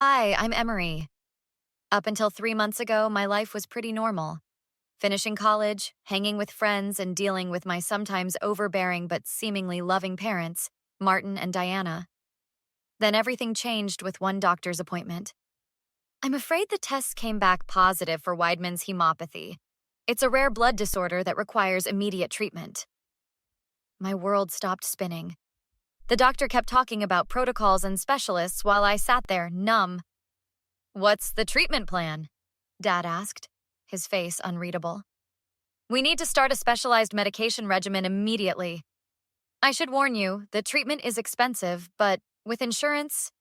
Hi, I'm Emery. Up until 3 months ago, my life was pretty normal. Finishing college, hanging with friends, and dealing with my sometimes overbearing but seemingly loving parents, Martin and Diana. Then everything changed with one doctor's appointment. I'm afraid the tests came back positive for Weidmann's hemopathy. It's a rare blood disorder that requires immediate treatment. My world stopped spinning. The doctor kept talking about protocols and specialists while I sat there, numb. "What's the treatment plan?" Dad asked, his face unreadable. "We need to start a specialized medication regimen immediately. I should warn you, the treatment is expensive, but with insurance,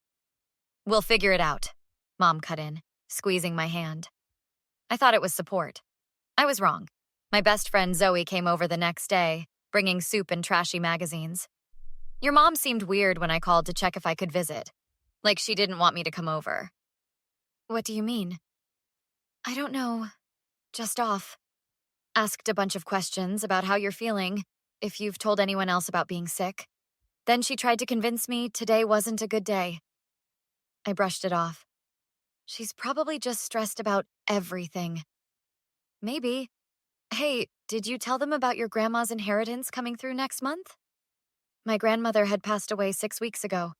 we'll figure it out," Mom cut in, squeezing my hand. I thought it was support. I was wrong. My best friend Zoe came over the next day, bringing soup and trashy magazines. Your mom seemed weird when I called to check if I could visit, like she didn't want me to come over. What do you mean? I don't know. Just off. Asked a bunch of questions about how you're feeling, if you've told anyone else about being sick. Then she tried to convince me today wasn't a good day. I brushed it off. She's probably just stressed about everything. Maybe. Hey, did you tell them about your grandma's inheritance coming through next month? My grandmother had passed away 6 weeks ago.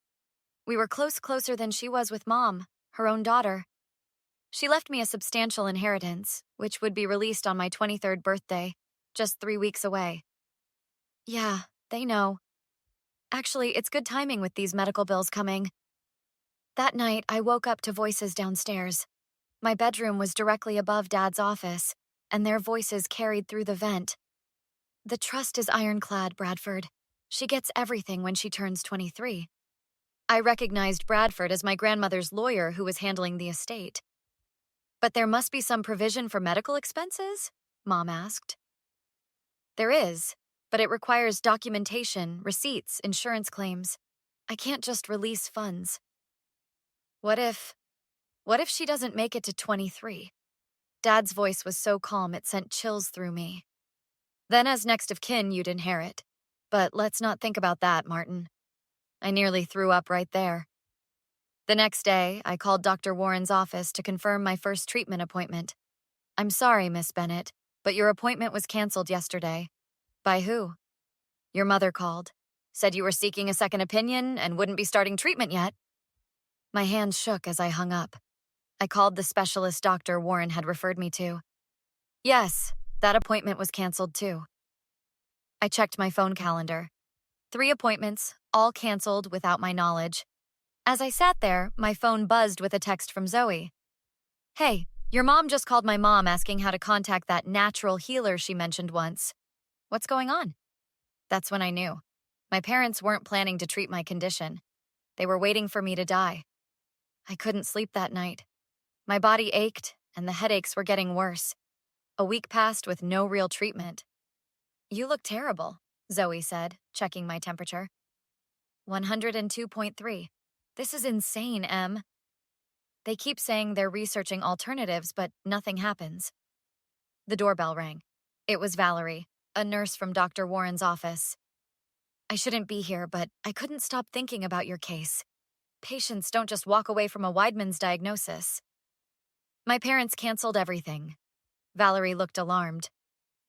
We were closer than she was with Mom, her own daughter. She left me a substantial inheritance, which would be released on my 23rd birthday, just 3 weeks away. Yeah, they know. Actually, it's good timing with these medical bills coming. That night, I woke up to voices downstairs. My bedroom was directly above Dad's office, and their voices carried through the vent. The trust is ironclad, Bradford. She gets everything when she turns 23. I recognized Bradford as my grandmother's lawyer who was handling the estate. But there must be some provision for medical expenses? Mom asked. There is, but it requires documentation, receipts, insurance claims. I can't just release funds. What if she doesn't make it to 23? Dad's voice was so calm it sent chills through me. Then as next of kin, you'd inherit. But let's not think about that, Martin. I nearly threw up right there. The next day, I called Dr. Warren's office to confirm my first treatment appointment. "I'm sorry, Miss Bennett, but your appointment was canceled yesterday." "By who?" "Your mother called. Said you were seeking a second opinion and wouldn't be starting treatment yet." My hands shook as I hung up. I called the specialist Dr. Warren had referred me to. Yes, that appointment was canceled too. I checked my phone calendar. 3 appointments, all canceled without my knowledge. As I sat there, my phone buzzed with a text from Zoe. "Hey, your mom just called my mom asking how to contact that natural healer she mentioned once. What's going on?" That's when I knew. My parents weren't planning to treat my condition. They were waiting for me to die. I couldn't sleep that night. My body ached, and the headaches were getting worse. A week passed with no real treatment. "You look terrible," Zoe said, checking my temperature. 102.3. This is insane, Em. They keep saying they're researching alternatives, but nothing happens. The doorbell rang. It was Valerie, a nurse from Dr. Warren's office. "I shouldn't be here, but I couldn't stop thinking about your case. Patients don't just walk away from a Weidmann's diagnosis." My parents canceled everything. Valerie looked alarmed.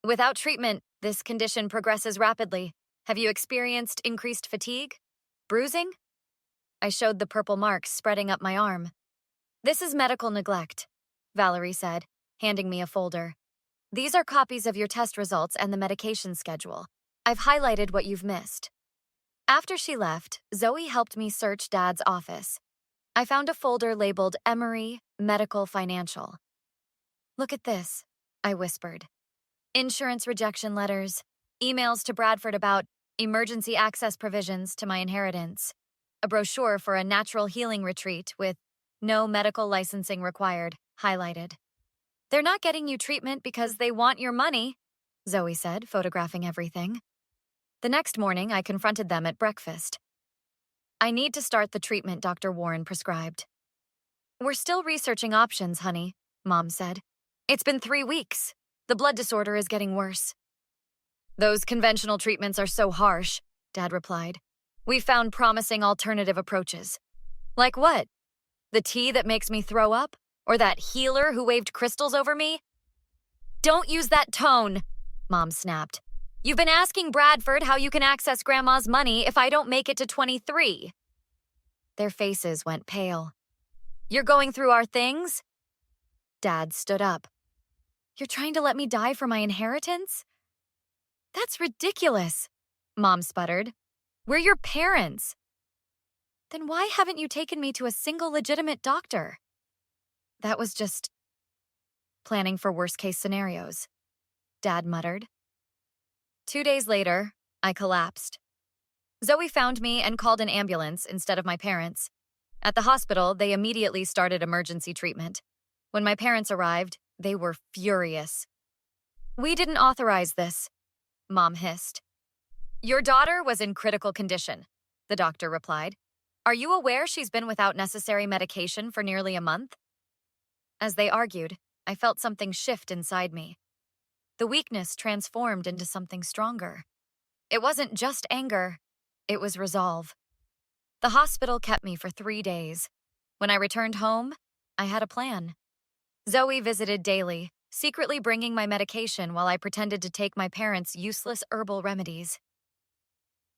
"Without treatment, this condition progresses rapidly. Have you experienced increased fatigue? Bruising?" I showed the purple marks spreading up my arm. "This is medical neglect," Valerie said, handing me a folder. "These are copies of your test results and the medication schedule. I've highlighted what you've missed." After she left, Zoe helped me search Dad's office. I found a folder labeled Emery Medical Financial. "Look at this," I whispered. Insurance rejection letters, emails to Bradford about emergency access provisions to my inheritance, a brochure for a natural healing retreat with no medical licensing required, highlighted. "They're not getting you treatment because they want your money," Zoe said, photographing everything. The next morning, I confronted them at breakfast. "I need to start the treatment Dr. Warren prescribed." "We're still researching options, honey," Mom said. "It's been 3 weeks. The blood disorder is getting worse." "Those conventional treatments are so harsh," Dad replied. "We've found promising alternative approaches." "Like what?" The tea that makes me throw up? Or that healer who waved crystals over me? Don't use that tone, Mom snapped. You've been asking Bradford how you can access Grandma's money if I don't make it to 23. Their faces went pale. You're going through our things? Dad stood up. You're trying to let me die for my inheritance? That's ridiculous, Mom sputtered. We're your parents. Then why haven't you taken me to a single legitimate doctor? That was just planning for worst-case scenarios, Dad muttered. 2 days later, I collapsed. Zoe found me and called an ambulance instead of my parents. At the hospital, they immediately started emergency treatment. When my parents arrived, they were furious. We didn't authorize this, Mom hissed. Your daughter was in critical condition, the doctor replied. Are you aware she's been without necessary medication for nearly a month? As they argued, I felt something shift inside me. The weakness transformed into something stronger. It wasn't just anger, it was resolve. The hospital kept me for 3 days. When I returned home, I had a plan. Zoe visited daily, secretly bringing my medication while I pretended to take my parents' useless herbal remedies.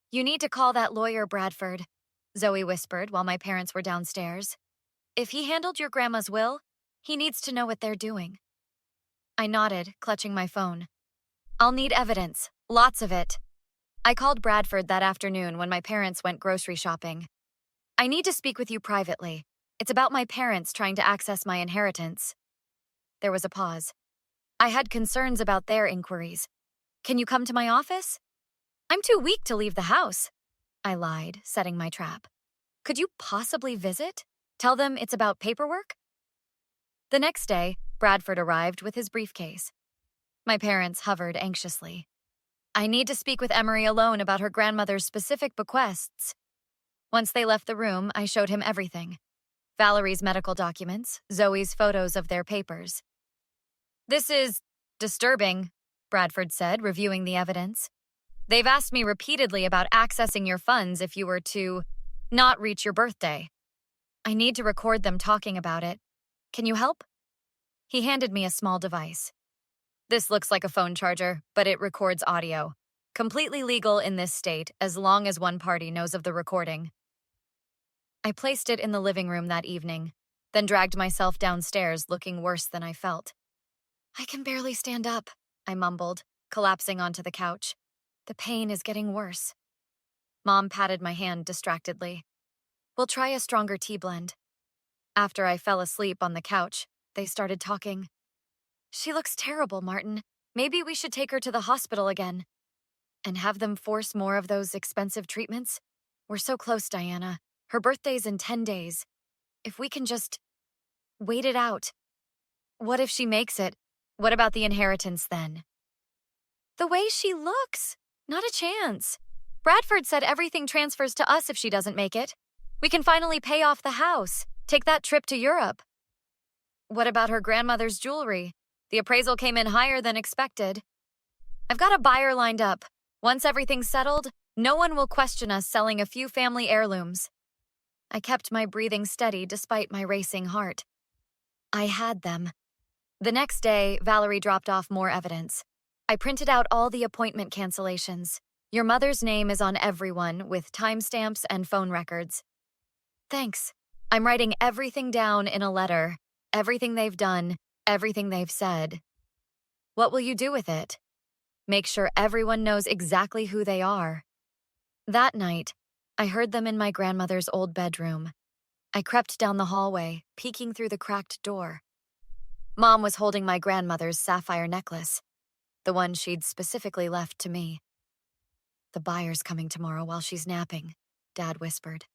You need to call that lawyer, Bradford, Zoe whispered while my parents were downstairs. If he handled your grandma's will, he needs to know what they're doing. I nodded, clutching my phone. I'll need evidence, lots of it. I called Bradford that afternoon when my parents went grocery shopping. I need to speak with you privately. It's about my parents trying to access my inheritance. There was a pause. I had concerns about their inquiries. Can you come to my office? I'm too weak to leave the house, I lied, setting my trap. Could you possibly visit? Tell them it's about paperwork? The next day, Bradford arrived with his briefcase. My parents hovered anxiously. I need to speak with Emery alone about her grandmother's specific bequests. Once they left the room, I showed him everything. Valerie's medical documents, Zoe's photos of their papers. This is disturbing, Bradford said, reviewing the evidence. They've asked me repeatedly about accessing your funds if you were to not reach your birthday. I need to record them talking about it. Can you help? He handed me a small device. This looks like a phone charger, but it records audio. Completely legal in this state as long as one party knows of the recording. I placed it in the living room that evening, then dragged myself downstairs looking worse than I felt. I can barely stand up, I mumbled, collapsing onto the couch. The pain is getting worse. Mom patted my hand distractedly. We'll try a stronger tea blend. After I fell asleep on the couch, they started talking. She looks terrible, Martin. Maybe we should take her to the hospital again. And have them force more of those expensive treatments? We're so close, Diana. Her birthday's in 10 days. If we can just wait it out. What if she makes it? What about the inheritance then? The way she looks. Not a chance. Bradford said everything transfers to us if she doesn't make it. We can finally pay off the house. Take that trip to Europe. What about her grandmother's jewelry? The appraisal came in higher than expected. I've got a buyer lined up. Once everything's settled, no one will question us selling a few family heirlooms. I kept my breathing steady despite my racing heart. I had them. The next day, Valerie dropped off more evidence. I printed out all the appointment cancellations. Your mother's name is on everyone with timestamps and phone records. Thanks. I'm writing everything down in a letter. Everything they've done, everything they've said. What will you do with it? Make sure everyone knows exactly who they are. That night, I heard them in my grandmother's old bedroom. I crept down the hallway, peeking through the cracked door. Mom was holding my grandmother's sapphire necklace, the one she'd specifically left to me. The buyer's coming tomorrow while she's napping, Dad whispered.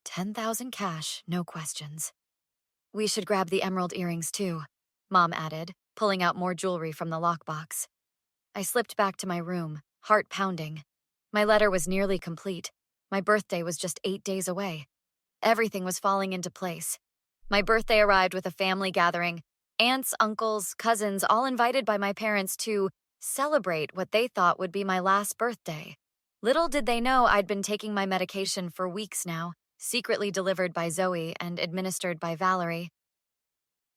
10,000 cash, no questions. We should grab the emerald earrings too, Mom added, pulling out more jewelry from the lockbox. I slipped back to my room, heart pounding. My letter was nearly complete. My birthday was just 8 days away. Everything was falling into place. My birthday arrived with a family gathering. Aunts, uncles, cousins, all invited by my parents to celebrate what they thought would be my last birthday. Little did they know I'd been taking my medication for weeks now, secretly delivered by Zoe and administered by Valerie.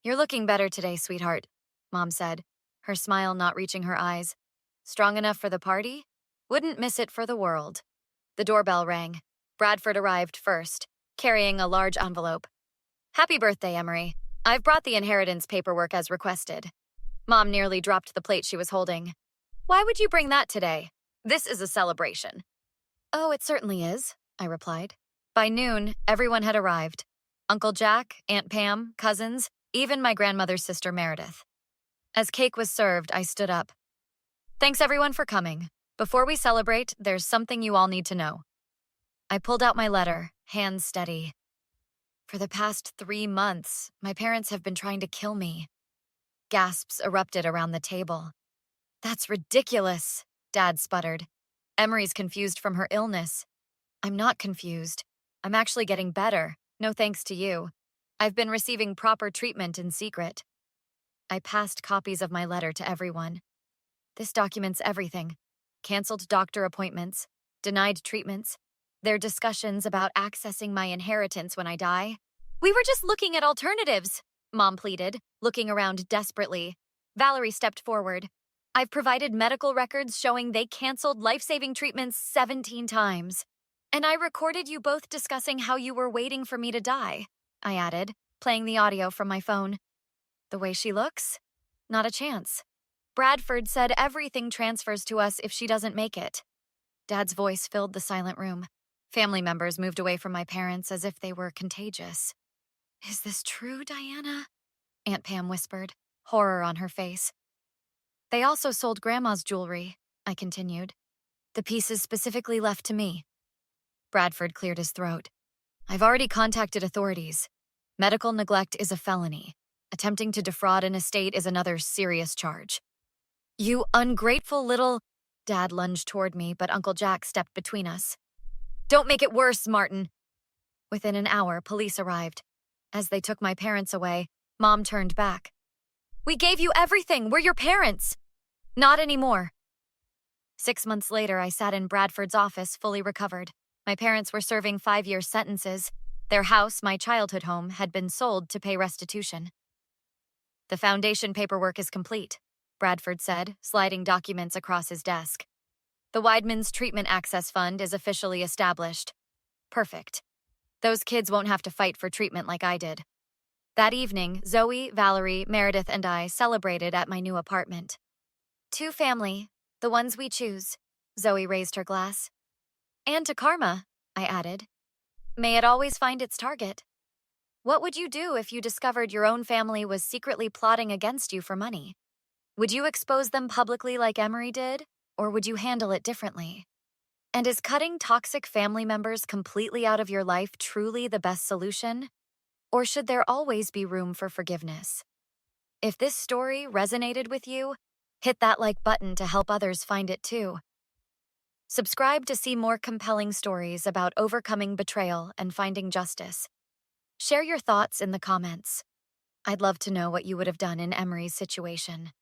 "You're looking better today, sweetheart," Mom said, her smile not reaching her eyes. "Strong enough for the party? Wouldn't miss it for the world." The doorbell rang. Bradford arrived first, carrying a large envelope. "Happy birthday, Emery. I've brought the inheritance paperwork as requested." Mom nearly dropped the plate she was holding. "Why would you bring that today? This is a celebration." "Oh, it certainly is," I replied. By noon, everyone had arrived. Uncle Jack, Aunt Pam, cousins, even my grandmother's sister Meredith. As cake was served, I stood up. "Thanks everyone for coming. Before we celebrate, there's something you all need to know." I pulled out my letter, hands steady. "For the past 3 months, my parents have been trying to kill me." Gasps erupted around the table. "That's ridiculous," Dad sputtered. "Emery's confused from her illness." "I'm not confused. I'm actually getting better, no thanks to you. I've been receiving proper treatment in secret." I passed copies of my letter to everyone. "This documents everything. Canceled doctor appointments, denied treatments, their discussions about accessing my inheritance when I die." "We were just looking at alternatives," Mom pleaded, looking around desperately. Valerie stepped forward. "I've provided medical records showing they canceled life-saving treatments 17 times. And I recorded you both discussing how you were waiting for me to die," I added, playing the audio from my phone. "The way she looks? Not a chance. Bradford said everything transfers to us if she doesn't make it." Dad's voice filled the silent room. Family members moved away from my parents as if they were contagious. "Is this true, Diana?" Aunt Pam whispered, horror on her face. "They also sold Grandma's jewelry," I continued. "The pieces specifically left to me." Bradford cleared his throat. "I've already contacted authorities. Medical neglect is a felony. Attempting to defraud an estate is another serious charge." "You ungrateful little—" Dad lunged toward me, but Uncle Jack stepped between us. "Don't make it worse, Martin." Within an hour, police arrived. As they took my parents away, Mom turned back. "We gave you everything. We're your parents." "Not anymore." 6 months later, I sat in Bradford's office, fully recovered. My parents were serving 5-year sentences. Their house, my childhood home, had been sold to pay restitution. "The foundation paperwork is complete," Bradford said, sliding documents across his desk. "The Weidman's Treatment Access Fund is officially established." "Perfect. Those kids won't have to fight for treatment like I did." That evening, Zoe, Valerie, Meredith, and I celebrated at my new apartment. "To family, the ones we choose," Zoe raised her glass. "And to karma," I added. "May it always find its target." What would you do if you discovered your own family was secretly plotting against you for money? Would you expose them publicly like Emery did, or would you handle it differently? And is cutting toxic family members completely out of your life truly the best solution? Or should there always be room for forgiveness? If this story resonated with you, hit that like button to help others find it too. Subscribe to see more compelling stories about overcoming betrayal and finding justice. Share your thoughts in the comments. I'd love to know what you would have done in Emery's situation.